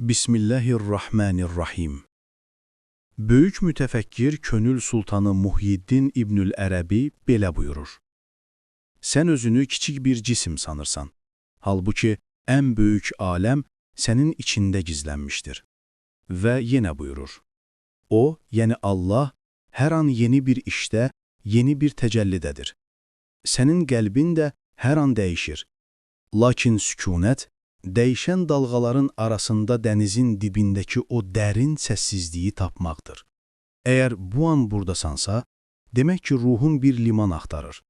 Bismillahirrahmanirrahim. Böyük mütəfəkkir Könül Sultanı Muhyiddin İbnül Ərəbi belə buyurur. Sən özünü kiçik bir cisim sanırsan. Halbuki ən böyük aləm sənin içində gizlənmişdir. Və yenə buyurur. O, yəni Allah, hər an yeni bir işdə, yeni bir təcəllidədir. Sənin qəlbin də hər an dəyişir. Lakin sükunət, dəyişən dalğaların arasında dənizin dibindəki o dərin səssizliyi tapmaqdır. Əgər bu an buradasansa, demək ki, ruhun bir liman axtarır.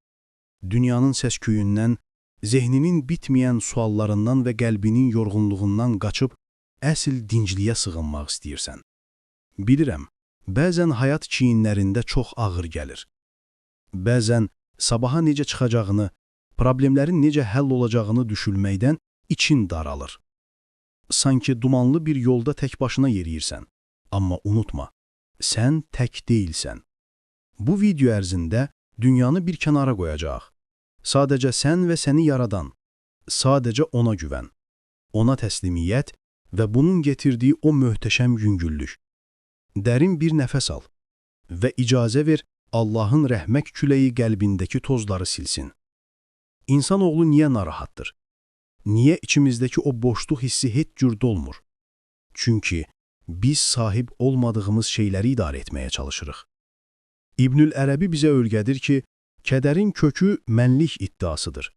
Dünyanın səsküyündən, zehninin bitməyən suallarından və qəlbinin yorğunluğundan qaçıb, əsl dincliyə sığınmaq istəyirsən. Bilirəm, bəzən həyat çiyinlərində çox ağır gəlir. Bəzən sabaha necə çıxacağını, problemlərin necə həll olacağını düşünməkdən için daralır. Sanki dumanlı bir yolda tək başına yeriyirsən. Amma unutma, sən tək deyilsən. Bu video ərzində dünyanı bir kənara qoyacaq. Sadəcə sən və səni yaradan. Sadəcə ona güvən. Ona təslimiyyət və bunun getirdiği o möhtəşəm yüngüllük. Dərin bir nəfəs al və icazə ver Allahın rəhmət küləyi qəlbindəki tozları silsin. İnsanoğlu niyə narahatdır? Niyə içimizdəki o boşluq hissi heç cür dolmur? Çünki biz sahib olmadığımız şeyləri idarə etməyə çalışırıq. İbnül Ərəbi bizə öyrədir ki, kədərin kökü mənlik iddiasıdır.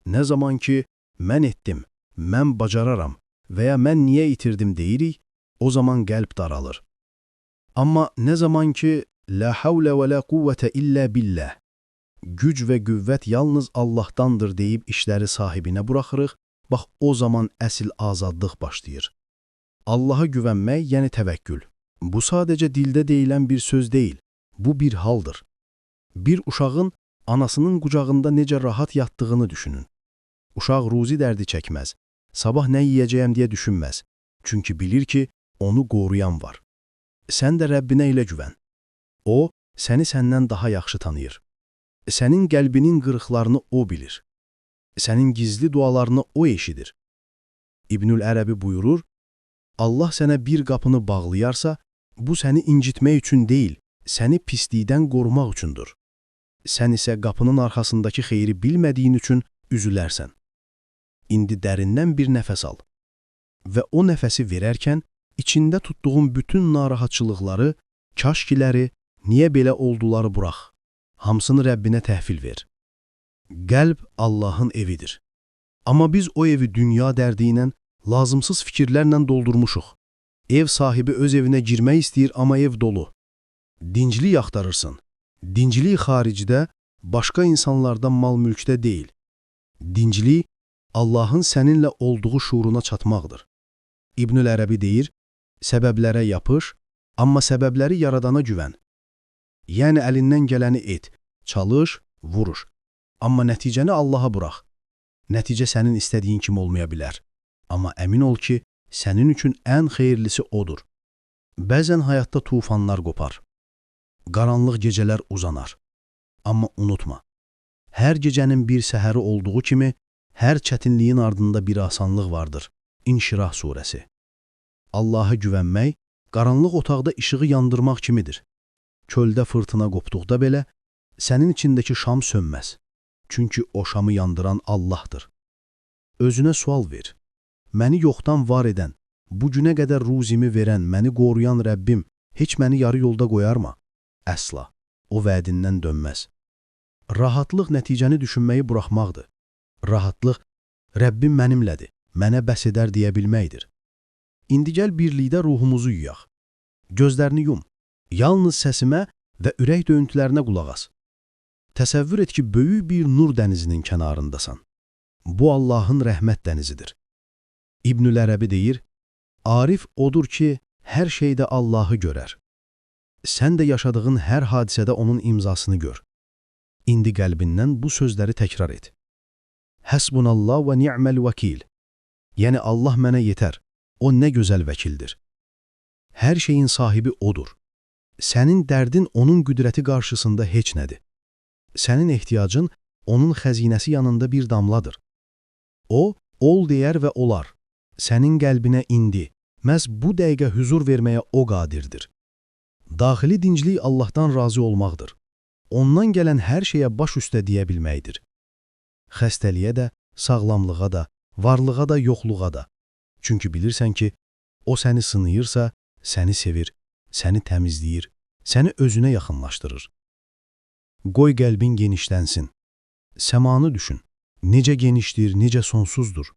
Nə zaman ki, mən etdim, mən bacararam və ya mən niyə itirdim deyirik, o zaman qəlb daralır. Amma nə zaman ki, la havlə və la quvvətə illə billah, güc və qüvvət yalnız Allahdandır deyib işləri sahibinə buraxırıq, bax o zaman əsl azadlıq başlayır. Allaha güvənmək, yəni təvəkkül. Bu sadəcə dildə deyilən bir söz deyil, bu bir haldır. Bir uşağın anasının qucağında necə rahat yattığını düşünün. Uşaq ruzi dərdi çəkməz, sabah nə yiyəcəyəm deyə düşünməz. Çünki bilir ki, onu qoruyan var. Sən də Rəbbinə ilə güvən. O, səni səndən daha yaxşı tanıyır. Sənin qəlbinin qırıqlarını o bilir. Sənin gizli dualarını o eşidir. İbnül Ərəbi buyurur, Allah sənə bir qapını bağlayarsa, bu səni incitmək üçün deyil, səni pislikdən qorumaq üçündür. Sən isə qapının arxasındakı xeyri bilmədiyin üçün üzülərsən. İndi dərindən bir nəfəs al və o nəfəsi verərkən içində tutduğun bütün narahatçılıqları, kaşkiləri, niyə belə olduları burax. Hamısını Rəbbinə təhvil ver. Qəlb Allahın evidir. Amma biz o evi dünya dərdi ilə, lazımsız fikirlərlə doldurmuşuq. Ev sahibi öz evinə girmək istəyir, amma ev dolu. Dinclik axtarırsan. Dinclik xaricdə, başqa insanlardan mal-mülkdə deyil. Dinclik, Allahın səninlə olduğu şuuruna çatmaqdır. İbnül Ərəbi deyir, səbəblərə yapış, amma səbəbləri yaradana güvən. Yəni əlindən gələni et, çalış, vuruş. Amma nəticəni Allaha burax. Nəticə sənin istədiyin kimi olmaya bilər. Amma əmin ol ki, sənin üçün ən xeyirlisi odur. Bəzən həyatda tufanlar qopar. Qaranlıq gecələr uzanar. Amma unutma, hər gecənin bir səhəri olduğu kimi, hər çətinliyin ardında bir asanlıq vardır. İnşirah surəsi. Allaha güvənmək, qaranlıq otaqda işığı yandırmaq kimidir. Çöldə fırtına qopduqda belə, sənin içindəki şam sönməz. Çünki o şamı yandıran Allahdır. Özünə sual ver. Məni yoxdan var edən, bu günə qədər ruzimi verən, məni qoruyan Rəbbim heç məni yarı yolda qoyarmı? Əsla. O vədindən dönməz. Rahatlıq nəticəni düşünməyi buraxmaqdır. Rahatlıq, Rəbbim mənimlədir, mənə bəs edər deyə bilməkdir. İndi gəl birlikdə ruhumuzu yuyaq. Gözlərini yum. Yalnız səsimə və ürək döyüntülərinə qulaq as. Təsəvvür et ki, böyük bir nur dənizinin kənarındasan. Bu Allahın rəhmət dənizidir. İbnül Ərəbi deyir, Arif odur ki, hər şeydə Allahı görər. Sən də yaşadığın hər hadisədə onun imzasını gör. İndi qəlbindən bu sözləri təkrar et. Həsbunallah və ni'məl vəkil. Yəni Allah mənə yetər, o nə gözəl vəkildir. Hər şeyin sahibi odur. Sənin dərdin onun qüdrəti qarşısında heç nədir. Sənin ehtiyacın onun xəzinəsi yanında bir damladır. O, ol deyər və olar. Sənin qəlbinə indi, Məhz bu dəqiqə huzur verməyə o qadirdir. Daxili dinclik Allahdan razı olmaqdır. Ondan gələn hər şeyə baş üstə deyə bilməkdir. Xəstəliyə də, sağlamlığa da, varlığa da, yoxluğa da. Çünki bilirsən ki, o səni sınayırsa, səni sevir, səni təmizləyir, səni özünə yaxınlaşdırır. Qoy qəlbin genişlənsin. Səmanı düşün. Necə genişdir, necə sonsuzdur.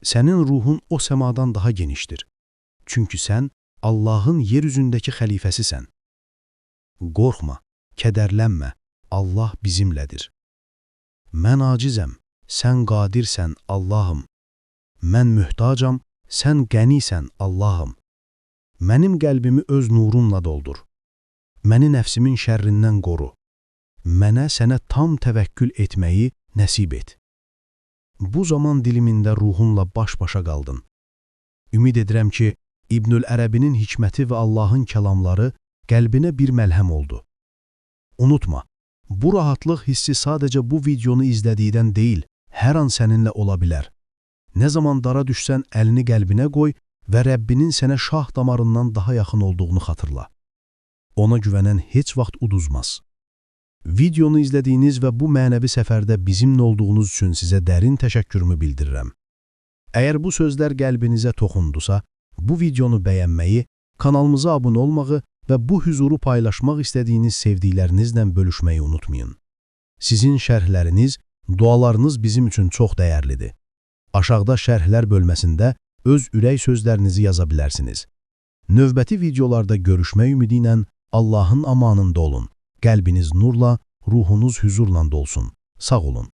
Sənin ruhun o səmadan daha genişdir. Çünki sən Allahın yer üzündəki xəlifəsisən. Qorxma, kədərlənmə, Allah bizimlədir. Mən acizəm, sən qadirsən, Allahım. Mən möhtacam, sən qənisən, Allahım. Mənim qəlbimi öz nurunla doldur. Məni nəfsimin şərrindən qoru. Mənə sənə tam təvəkkül etməyi nəsib et. Bu zaman dilimində ruhunla baş-başa qaldın. Ümid edirəm ki, İbnül Ərəbinin hikməti və Allahın kəlamları qəlbinə bir məlhəm oldu. Unutma, bu rahatlıq hissi sadəcə bu videonu izlədikdən deyil, hər an səninlə ola bilər. Nə zaman dara düşsən əlini qəlbinə qoy və Rəbbinin sənə şah damarından daha yaxın olduğunu xatırla. Ona güvənən heç vaxt uduzmaz. Videonu izlədiyiniz və bu mənəvi səfərdə bizimlə olduğunuz üçün sizə dərin təşəkkürümü bildirirəm. Əgər bu sözlər qəlbinizə toxundusa, bu videonu bəyənməyi, kanalımıza abunə olmağı və bu huzuru paylaşmaq istədiyiniz sevdiklərinizlə bölüşməyi unutmayın. Sizin şərhləriniz, dualarınız bizim üçün çox dəyərlidir. Aşağıda şərhlər bölməsində öz ürək sözlərinizi yaza bilərsiniz. Növbəti videolarda görüşmək ümidi ilə Allahın amanında olun. Qəlbiniz nurla, ruhunuz huzurla dolsun. Sağ olun.